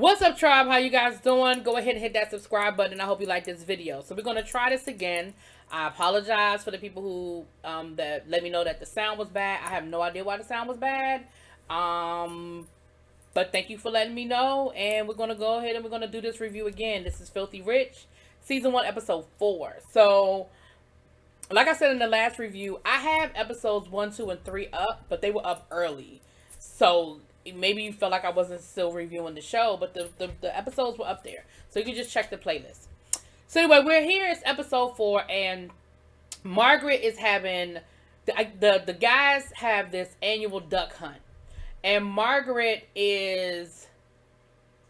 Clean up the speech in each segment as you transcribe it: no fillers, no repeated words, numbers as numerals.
What's up, tribe? How you guys doing? Go ahead and hit that subscribe button. I hope you like this video. So we're going to try this again. I apologize for the people who that let me know that the sound was bad. I have no idea why the sound was bad. But thank you for letting me know. And we're going to go ahead and we're going to do this review again. This is Filthy Rich, Season 1, Episode 4. So, like I said in the last review, I have episodes 1, 2, and 3 up, but they were up early. So, maybe you felt like I wasn't still reviewing the show, but the episodes were up there. So, you can just check the playlist. So, anyway, we're here. It's episode 4, and Margaret is having... The guys have this annual duck hunt. And Margaret is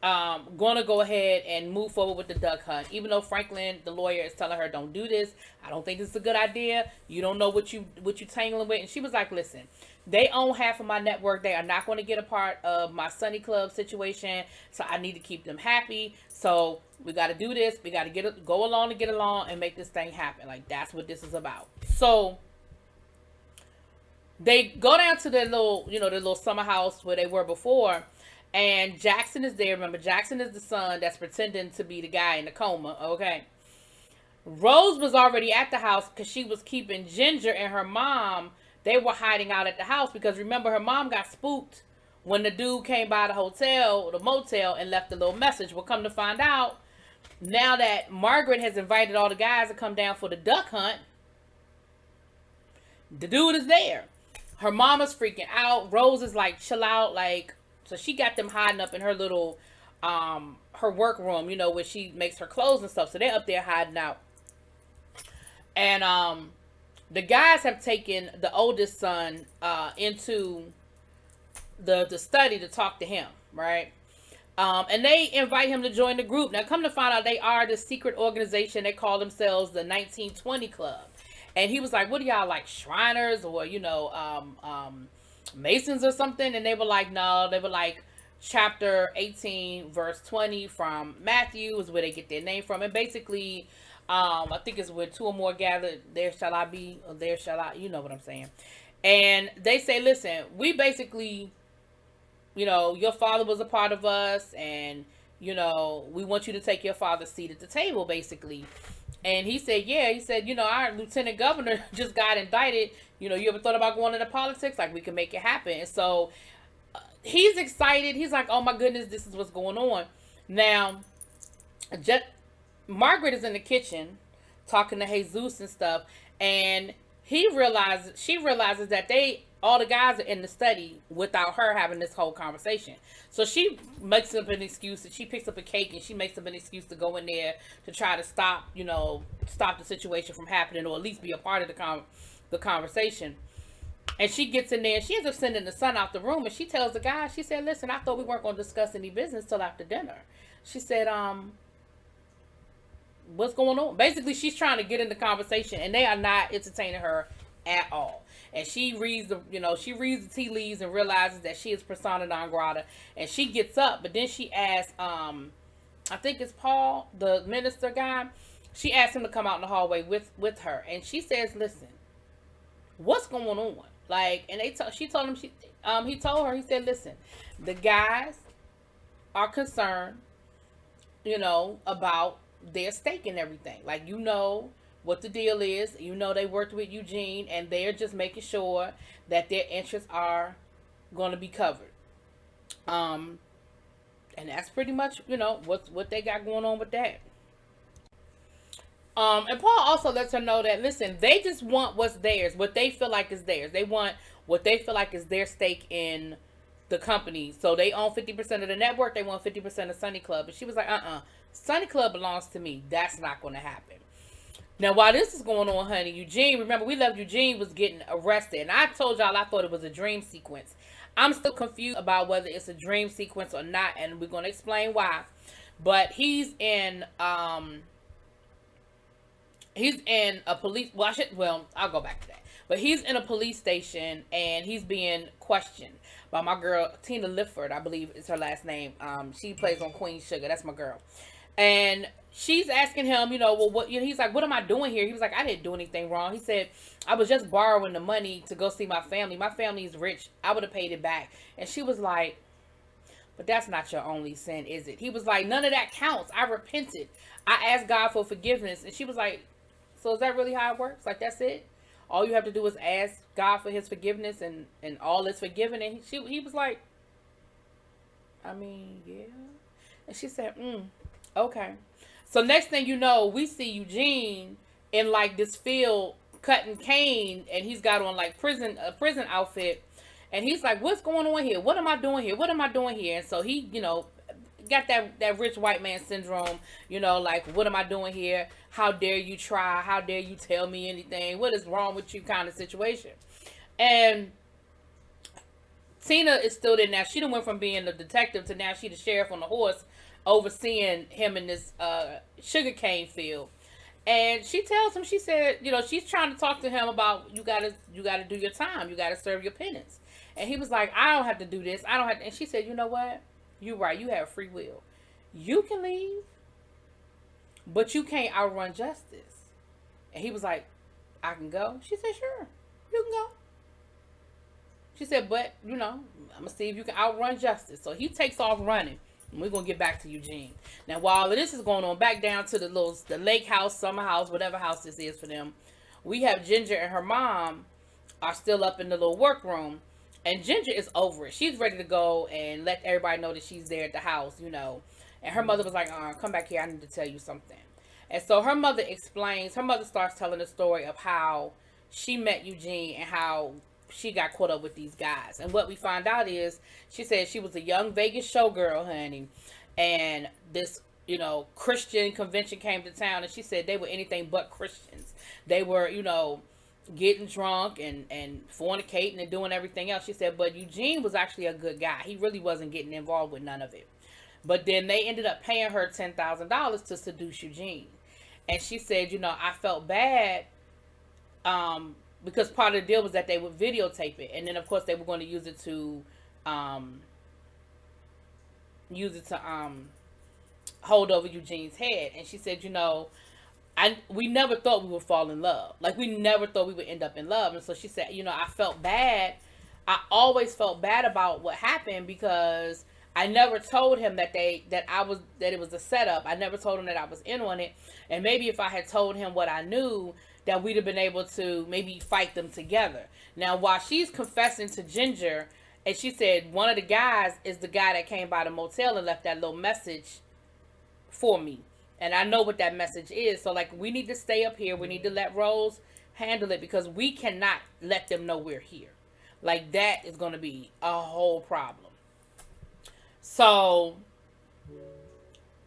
going to go ahead and move forward with the duck hunt. Even though Franklin, the lawyer, is telling her, don't do this. I don't think this is a good idea. You don't know what you tangling with. And she was like, listen, they own half of my network. They are not going to get a part of my Sunny Club situation. So I need to keep them happy. So we got to do this. We got to go along and get along and make this thing happen. Like, that's what this is about. So they go down to their little, the little summer house where they were before. And Jackson is there. Remember, Jackson is the son that's pretending to be the guy in the coma. Okay. Rose was already at the house because she was keeping Ginger and her mom. They were hiding out at the house because, remember, her mom got spooked when the dude came by the motel, and left a little message. Well, come to find out, now that Margaret has invited all the guys to come down for the duck hunt, the dude is there. Her mama's freaking out. Rose is like, chill out. Like, so she got them hiding up in her little, her workroom, where she makes her clothes and stuff. So they're up there hiding out. And, the guys have taken the oldest son, into the study to talk to him, right? And they invite him to join the group. Now, come to find out, they are the secret organization. They call themselves the 1920 Club. And he was like, what are y'all, like, Shriners or, Masons or something? And they were like, no. They were like, chapter 18, verse 20 from Matthew is where they get their name from. And basically, I think it's where two or more gathered, there shall I be, or there shall I, you know what I'm saying. And they say, listen, we basically, your father was a part of us, and, we want you to take your father's seat at the table, basically. And he said, yeah, our lieutenant governor just got indicted. You ever thought about going into politics? Like, we can make it happen. And so he's excited. He's like, oh my goodness, this is what's going on. Now, Margaret is in the kitchen talking to Jesus and stuff. And she realizes that all the guys are in the study without her having this whole conversation. So she makes up an excuse. She picks up a cake and she makes up an excuse to go in there to try to stop the situation from happening, or at least be a part of the conversation. And she gets in there and she ends up sending the son out the room, and she tells the guy, she said, listen, I thought we weren't going to discuss any business till after dinner. She said, what's going on? Basically, she's trying to get in the conversation, and they are not entertaining her at all. And she reads the tea leaves and realizes that she is persona non grata. And she gets up, but then she asks, I think it's Paul, the minister guy. She asked him to come out in the hallway with her, and she says, "Listen, what's going on?" Like, and he told him, he told her, he said, "Listen, the guys are concerned, about their stake and everything. Like, what the deal is. They worked with Eugene, and they're just making sure that their interests are going to be covered. And that's pretty much, what they got going on with that." And Paul also lets her know that, listen, they just want what's theirs, what they feel like is theirs. They want what they feel like is their stake in the company. So they own 50% of the network. They want 50% of Sunny Club. And she was like, Sunny Club belongs to me. That's not going to happen. Now, while this is going on, honey, remember, we left Eugene was getting arrested. And I told y'all I thought it was a dream sequence. I'm still confused about whether it's a dream sequence or not, and we're going to explain why. But he's in a police... I'll go back to that. But he's in a police station, and he's being questioned by my girl, Tina Lifford, I believe is her last name. She plays on Queen Sugar. That's my girl. And she's asking him, he's like, what am I doing here? He was like, I didn't do anything wrong. He said, I was just borrowing the money to go see my family. My family is rich. I would have paid it back. And she was like, but that's not your only sin, is it? He was like, none of that counts. I repented. I asked God for forgiveness. And she was like, so is that really how it works? Like, that's it? All you have to do is ask God for his forgiveness and all is forgiven. And he was like, I mean, yeah. And she said, okay. So next thing you know, we see Eugene in like this field cutting cane, and he's got on like a prison outfit. And he's like, what's going on here? What am I doing here? What am I doing here? And so he, got that rich white man syndrome, like, what am I doing here? How dare you try? How dare you tell me anything? What is wrong with you kind of situation? And Tina is still there now. She done went from being a detective to now she the sheriff on the horse overseeing him in this sugarcane field. And she tells him, she said, she's trying to talk to him about you gotta do your time. You gotta serve your penance. And he was like, I don't have to do this. I don't have to. And she said, you know what? You're right. You have free will. You can leave, but you can't outrun justice. And he was like, I can go. She said, sure, you can go. She said, but, I'm going to see if you can outrun justice. So he takes off running. And we're going to get back to Eugene. Now, while all of this is going on, back down to the lake house, summer house, whatever house this is for them, we have Ginger and her mom are still up in the little workroom. And Ginger is over it. She's ready to go and let everybody know that she's there at the house, And her mother was like, come back here. I need to tell you something. And so her mother starts telling the story of how she met Eugene and how she got caught up with these guys. And what we find out is, she said she was a young Vegas showgirl, honey. And this, Christian convention came to town. And she said they were anything but Christians. They were, getting drunk and fornicating and doing everything else. She said, but Eugene was actually a good guy. He really wasn't getting involved with none of it. But then they ended up paying her $10,000 to seduce Eugene. And she said, I felt bad because part of the deal was that they would videotape it. And then, of course, they were going to use it to hold over Eugene's head. And she said, we never thought we would fall in love. Like, we never thought we would end up in love. And so she said, I felt bad. I always felt bad about what happened because I never told him that it was a setup. I never told him that I was in on it. And maybe if I had told him what I knew, that we'd have been able to maybe fight them together. Now, while she's confessing to Ginger, and she said one of the guys is the guy that came by the motel and left that little message for me. And I know what that message is. So, like, we need to stay up here. We need to let Rose handle it because we cannot let them know we're here. Like, that is going to be a whole problem. So,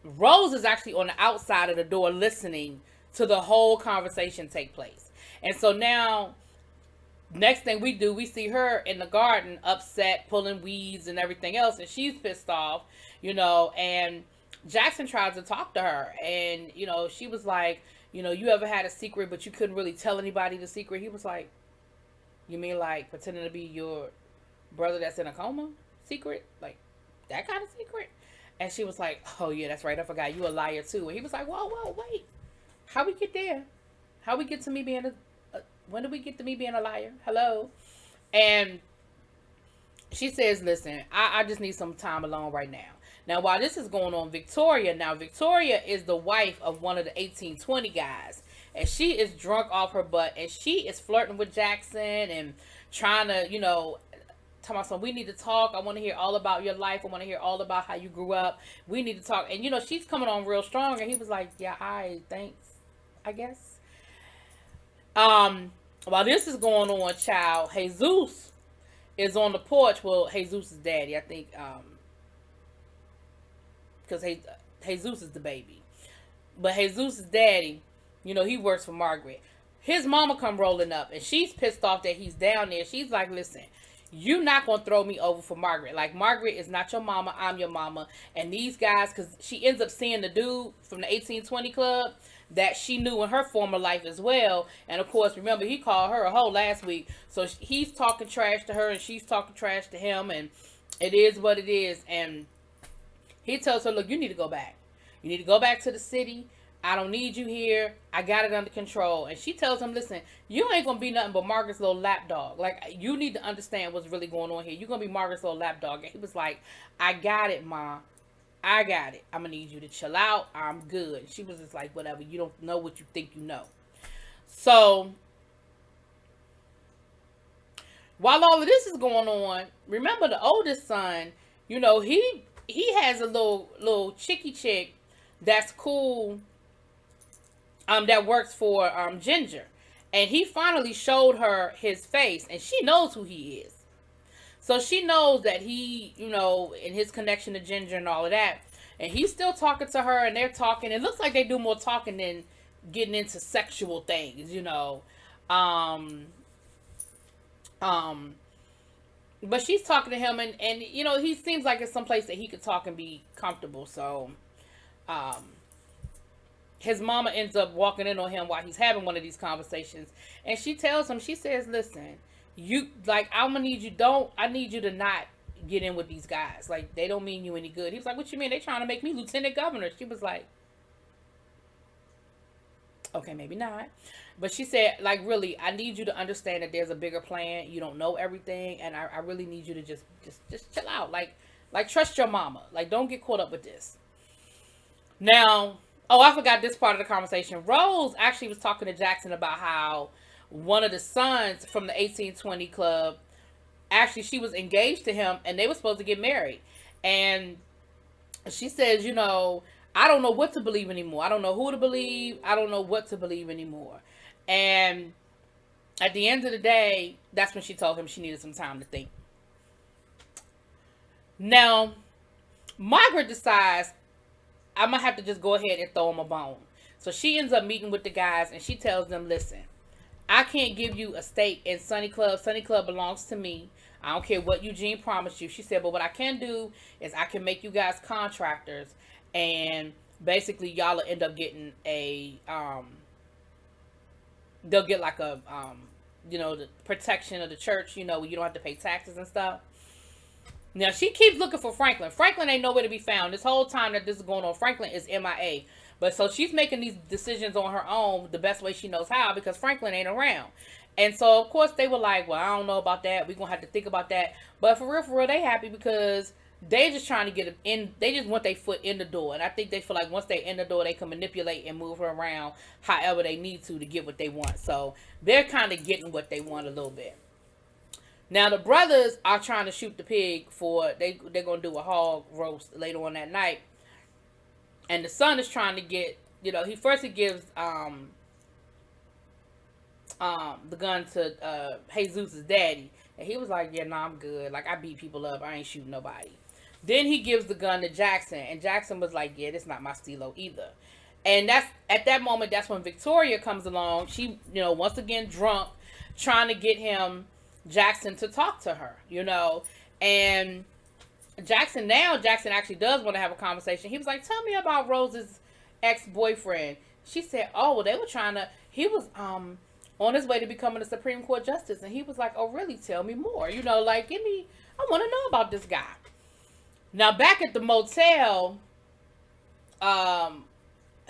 Rose is actually on the outside of the door listening to the whole conversation take place. And so now, next thing we do, we see her in the garden upset, pulling weeds and everything else. And she's pissed off, and Jackson tried to talk to her, and she was like, you ever had a secret but you couldn't really tell anybody the secret? He was like, you mean like pretending to be your brother that's in a coma secret, like that kind of secret? And she was like, oh yeah, that's right, I forgot, you a liar too. And he was like, whoa, wait, how we get there? How we get to me being when did we get to me being a liar? Hello? And she says, listen, I just need some time alone right now. Now, while this is going on, Victoria is the wife of one of the 1820 guys. And she is drunk off her butt. And she is flirting with Jackson and trying to, tell my son, we need to talk. I want to hear all about your life. I want to hear all about how you grew up. We need to talk. And, she's coming on real strong. And he was like, yeah, thanks, I guess. While this is going on, child, Jesus is on the porch. Well, Jesus' daddy, I think, because Jesus is the baby. But Jesus' daddy, he works for Margaret. His mama come rolling up, and she's pissed off that he's down there. She's like, listen, you're not going to throw me over for Margaret. Like, Margaret is not your mama. I'm your mama. And these guys, because she ends up seeing the dude from the 1820 club that she knew in her former life as well. And, of course, remember, he called her a hoe last week. So he's talking trash to her, and she's talking trash to him. And it is what it is. And he tells her, look, you need to go back. You need to go back to the city. I don't need you here. I got it under control. And she tells him, listen, you ain't going to be nothing but Margaret's little lapdog. Like, you need to understand what's really going on here. You're going to be Margaret's little lapdog. And he was like, I got it, Ma. I got it. I'm going to need you to chill out. I'm good. And she was just like, whatever. You don't know what you think you know. So, while all of this is going on, remember the oldest son, you know, he has a little chicky chick that's cool, that works for Ginger. And he finally showed her his face, and she knows who he is. So she knows that he, you know, in his connection to Ginger and all of that. And he's still talking to her, and they're talking. It looks like they do more talking than getting into sexual things, you know. But she's talking to him, and you know, he seems like it's someplace that he could talk and be comfortable. So, his mama ends up walking in on him while he's having one of these conversations, and she tells him, she says, listen, you, like, I need you to not get in with these guys. Like, they don't mean you any good. He was like, what you mean? They trying to make me lieutenant governor. She was like, okay, maybe not. But she said, like, really, I need you to understand that there's a bigger plan. You don't know everything, and I really need you to just chill out. Like, trust your mama. Like, don't get caught up with this. Now, oh, I forgot this part of the conversation. Rose actually was talking to Jackson about how one of the sons from the 1820 club, actually, she was engaged to him, and they were supposed to get married. And she says, you know, I don't know what to believe anymore. I don't know who to believe. I don't know what to believe anymore. And at the end of the day, that's when she told him she needed some time to think. Now, Margaret decides, I'm going to have to just go ahead and throw him a bone. So she ends up meeting with the guys, and she tells them, listen, I can't give you a stake in Sunny Club. Sunny Club belongs to me. I don't care what Eugene promised you. She said, but what I can do is I can make you guys contractors, and basically y'all will end up getting a, they'll get like a, you know, the protection of the church, you know, where you don't have to pay taxes and stuff. Now, she keeps looking for Franklin. Franklin ain't nowhere to be found. This whole time that this is going on, Franklin is MIA. But so she's making these decisions on her own the best way she knows how, because Franklin ain't around. And so, of course, they were like, well, I don't know about that. We're going to have to think about that. But for real, they happy because they just trying to get it in. They just want their foot in the door. And I think they feel like once they're in the door, they can manipulate and move her around however they need to get what they want. So they're kind of getting what they want a little bit. Now, the brothers are trying to shoot the pig for, they're going to do a hog roast later on that night. And the son is trying to get, you know, he gives the gun to Jesus' daddy. And he was like, yeah, nah, I'm good. Like, I beat people up. I ain't shooting nobody. Then he gives the gun to Jackson. And Jackson was like, yeah, this not my stilo either. And that's, at that moment, that's when Victoria comes along. She, you know, once again drunk, trying to get Jackson to talk to her, you know. And Jackson actually does want to have a conversation. He was like, tell me about Rose's ex-boyfriend. She said, oh, well, they were trying to, he was on his way to becoming a Supreme Court justice. And he was like, oh, really? Tell me more. You know, like, I want to know about this guy. Now, back at the motel,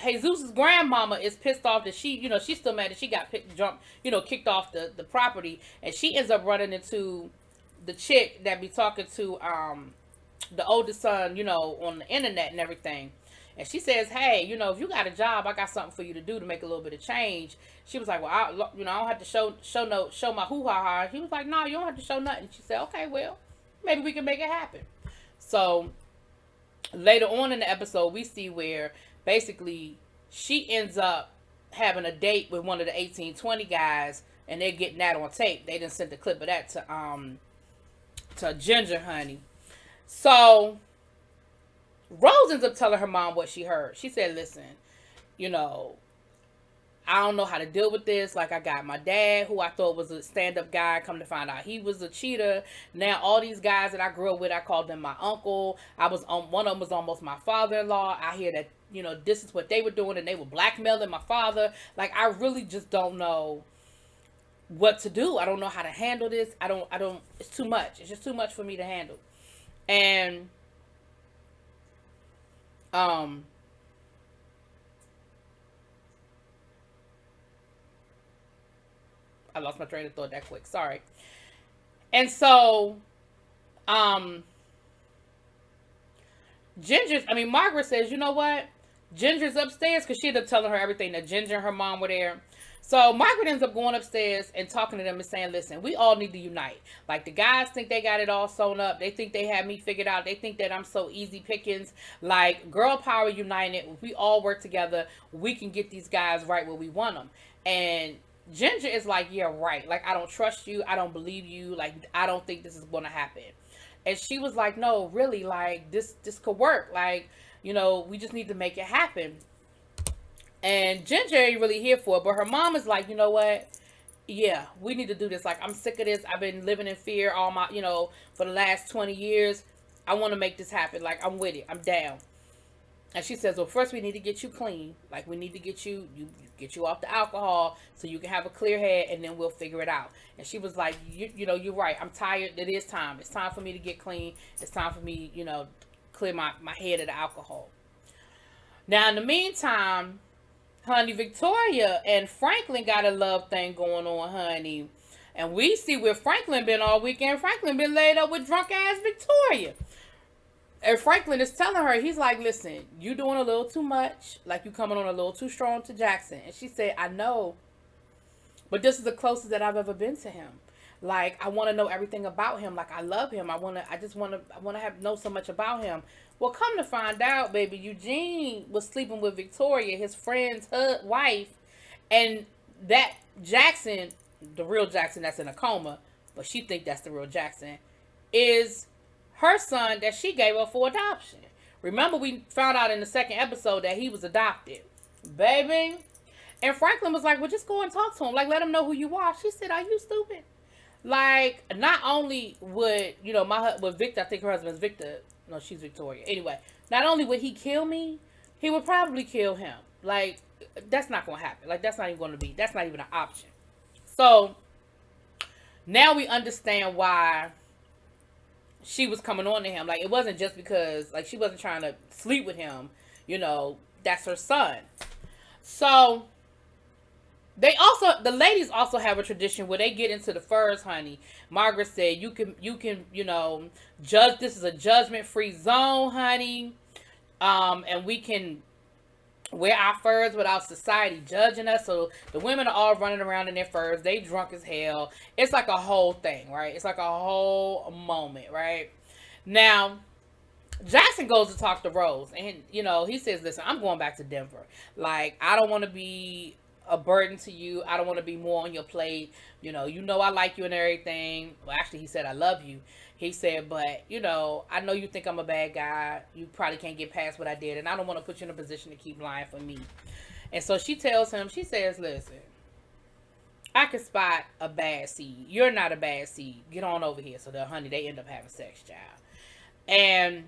Jesus' grandmama is pissed off that she, you know, she's still mad that she got kicked off the property. And she ends up running into the chick that be talking to the oldest son, you know, on the internet and everything. And she says, hey, you know, if you got a job, I got something for you to do to make a little bit of change. She was like, well, I don't have to show my hoo-ha-ha. He was like, no, you don't have to show nothing. She said, okay, well, maybe we can make it happen. So later on in the episode, we see where basically she ends up having a date with one of the 1820 guys, and they're getting that on tape. They didn't send the clip of that to Ginger, honey. So Rose ends up telling her mom what she heard. She said, listen, you know, I don't know how to deal with this. Like, I got my dad, who I thought was a stand-up guy, come to find out he was a cheater. Now, all these guys that I grew up with, I called them my uncle. One of them was almost my father-in-law. I hear that, you know, this is what they were doing, and they were blackmailing my father. Like, I really just don't know what to do. I don't know how to handle this. I don't, it's too much. It's just too much for me to handle. And, I lost my train of thought that quick. Sorry. And so, um, Margaret says, you know what? Ginger's upstairs because she ended up telling her everything that Ginger and her mom were there. So Margaret ends up going upstairs and talking to them and saying, listen, we all need to unite. Like, the guys think they got it all sewn up. They think they have me figured out. They think that I'm so easy pickings. Like, girl power united. If we all work together, we can get these guys right where we want them. And Ginger is like, yeah, right. Like, I don't trust you. I don't believe you. Like, I don't think this is going to happen. And she was like, no, really, like, this could work. Like, you know, we just need to make it happen. And Ginger ain't really here for it. But her mom is like, you know what? Yeah, we need to do this. Like, I'm sick of this. I've been living in fear all my, you know, for the last 20 years. I want to make this happen. Like, I'm with it. I'm down. And she says, well, first we need to get you clean. Like, we need to get you off the alcohol so you can have a clear head, and then we'll figure it out. And she was like, you know, you're right. I'm tired. It is time. It's time for me to get clean. It's time for me, you know, clear my head of the alcohol. Now, in the meantime, honey, Victoria and Franklin got a love thing going on, honey. And we see where Franklin been all weekend. Franklin been laid up with drunk ass Victoria. And Franklin is telling her, he's like, listen, you doing a little too much. Like, you coming on a little too strong to Jackson. And she said, I know. But this is the closest that I've ever been to him. Like, I want to know everything about him. Like, I love him. I want to know so much about him. Well, come to find out, baby, Eugene was sleeping with Victoria, his friend's wife. And that Jackson, the real Jackson that's in a coma, but she think that's the real Jackson, is her son that she gave up for adoption. Remember, we found out in the second episode that he was adopted. Baby. And Franklin was like, well, just go and talk to him. Like, let him know who you are. She said, are you stupid? Like, not only would, you know, with Victor, I think her husband's Victor. No, she's Victoria. Anyway, not only would he kill me, he would probably kill him. Like, that's not going to happen. Like, that's not even an option. So, now we understand why she was coming on to him. Like, it wasn't just because, like, she wasn't trying to sleep with him. You know, that's her son. So, the ladies also have a tradition where they get into the furs, honey. Margaret said, you can, you know, judge, this is a judgment-free zone, honey. And we can wear our furs without society judging us. So the women are all running around in their furs. They drunk as hell. It's like a whole thing, right? It's like a whole moment, right? Now, Jackson goes to talk to Rose, and, you know, he says, listen, I'm going back to Denver. Like, I don't want to be a burden to you. I don't want to be more on your plate. You know I like you and everything. Well, actually, he said, I love you. He said, but, you know, I know you think I'm a bad guy. You probably can't get past what I did, and I don't want to put you in a position to keep lying for me. And so she tells him, she says, listen, I can spot a bad seed. You're not a bad seed. Get on over here. So, they end up having sex, child. And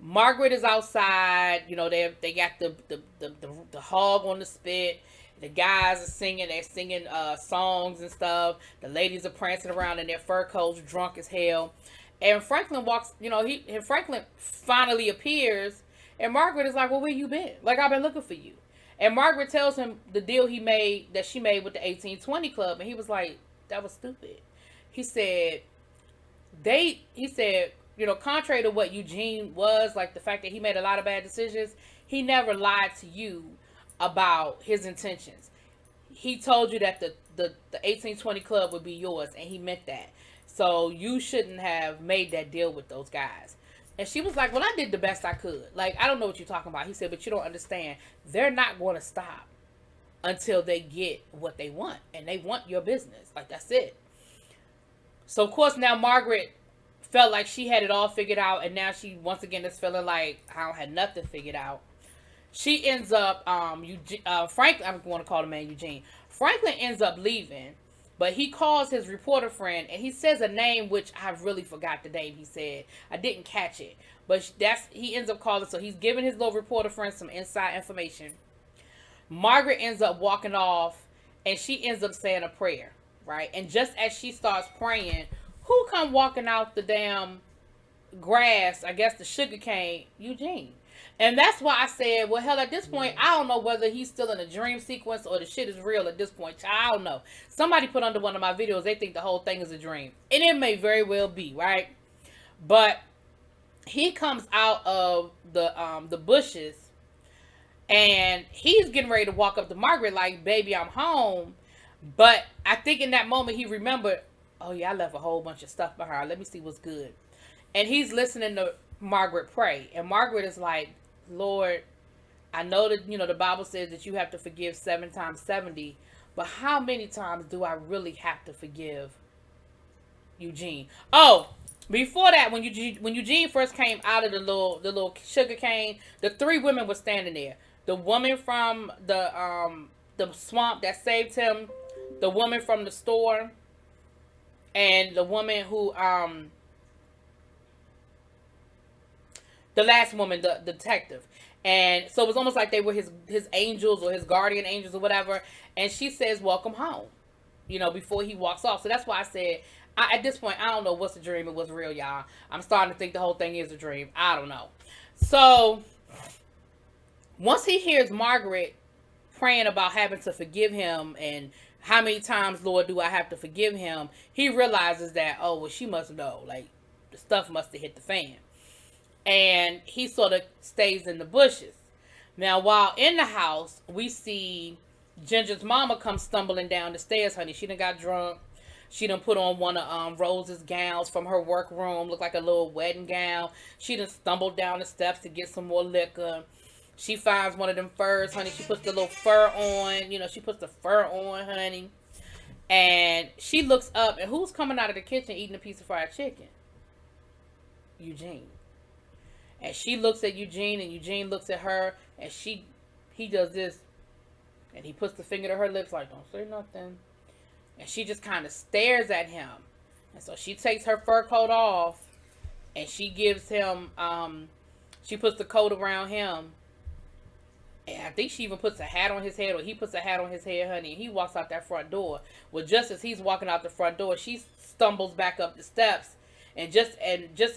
Margaret is outside. You know, they got the hog on the spit. The guys are singing. They're singing songs and stuff. The ladies are prancing around in their fur coats, drunk as hell. And Franklin walks. You know, Franklin finally appears, and Margaret is like, "Well, where you been? Like, I've been looking for you." And Margaret tells him the deal that she made with the 1820 Club, and he was like, "That was stupid." He said, you know, contrary to what Eugene was, like the fact that he made a lot of bad decisions, he never lied to you about his intentions. He told you that the 1820 Club would be yours, and he meant that. So you shouldn't have made that deal with those guys. And she was like, well, I did the best I could. Like, I don't know what you're talking about. He said, but you don't understand. They're not going to stop until they get what they want. And they want your business. Like, that's it. So, of course, now Margaret felt like she had it all figured out. And now she, once again, is feeling like I don't have nothing figured out. She ends up, Franklin, I'm going to call the man Eugene. Franklin ends up leaving. But he calls his reporter friend, and he says a name which I really forgot the name he said. I didn't catch it. But he ends up calling, so he's giving his little reporter friend some inside information. Margaret ends up walking off, and she ends up saying a prayer, right? And just as she starts praying, who come walking out the damn grass, I guess the sugar cane? Eugene. And that's why I said, well, hell, at this point, I don't know whether he's still in a dream sequence or the shit is real at this point. I don't know. Somebody put under one of my videos, they think the whole thing is a dream. And it may very well be, right? But he comes out of the bushes, and he's getting ready to walk up to Margaret like, baby, I'm home. But I think in that moment he remembered, oh yeah, I left a whole bunch of stuff behind. Let me see what's good. And he's listening to Margaret pray. And Margaret is like, Lord, I know that, the Bible says that you have to forgive 7 times 70. But how many times do I really have to forgive Eugene? Oh, before that, when Eugene first came out of the little sugar cane, the 3 women were standing there. The woman from the swamp that saved him, the woman from the store, and the woman who the last woman, the detective. And so it was almost like they were his angels or his guardian angels or whatever. And she says, welcome home, before he walks off. So that's why I said, at this point, I don't know what's a dream and what's real, y'all. I'm starting to think the whole thing is a dream. I don't know. So once he hears Margaret praying about having to forgive him and how many times, Lord, do I have to forgive him, he realizes that, oh, well, she must know. Like, the stuff must have hit the fan. And he sort of stays in the bushes. Now, while in the house, we see Ginger's mama come stumbling down the stairs, honey. She done got drunk. She done put on one of Rose's gowns from her workroom. Looked like a little wedding gown. She done stumbled down the steps to get some more liquor. She finds one of them furs, honey. She puts the little fur on. She puts the fur on, honey. And she looks up, and who's coming out of the kitchen eating a piece of fried chicken? Eugene. And she looks at Eugene, and Eugene looks at her, and he does this, and he puts the finger to her lips like, don't say nothing. And she just kind of stares at him. And so she takes her fur coat off, and she gives him, she puts the coat around him. And I think she even puts a hat on his head, or he puts a hat on his head, honey, and he walks out that front door. Well, just as he's walking out the front door, she stumbles back up the steps. And just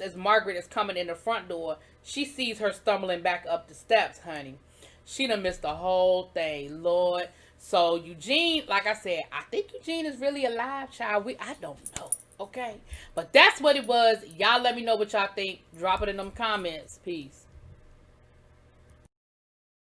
as Margaret is coming in the front door, she sees her stumbling back up the steps, honey. She done missed the whole thing, Lord. So Eugene, like I said, I think Eugene is really alive, child. I don't know, okay? But that's what it was. Y'all let me know what y'all think. Drop it in them comments. Peace.